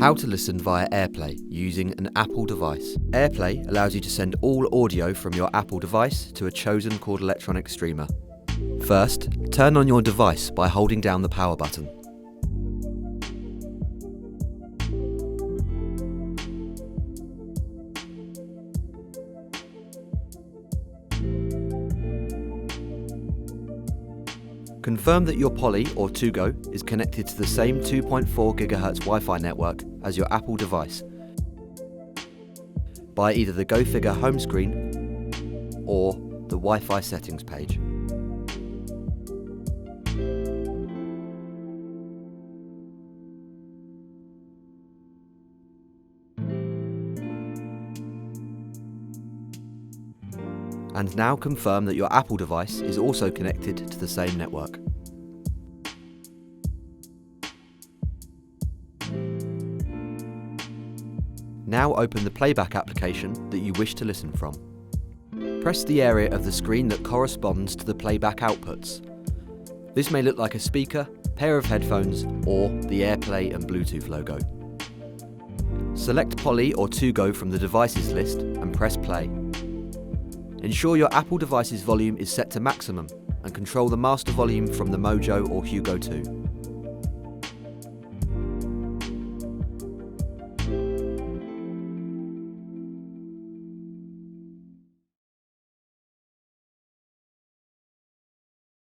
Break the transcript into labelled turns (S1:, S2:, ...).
S1: How to listen via AirPlay using an Apple device. AirPlay allows you to send all audio from your Apple device to a chosen Chord Electronics streamer. First, turn on your device by holding down the power button. Confirm that your Poly or 2Go is connected to the same 2.4 GHz Wi-Fi network as your Apple device by either the Go Figure home screen or the Wi-Fi settings page. And now confirm that your Apple device is also connected to the same network. Now open the Playback application that you wish to listen from. Press the area of the screen that corresponds to the Playback outputs. This may look like a speaker, pair of headphones, or the AirPlay and Bluetooth logo. Select Poly or 2Go from the devices list and press play. Ensure your Apple device's volume is set to maximum and control the master volume from the Mojo or Hugo 2.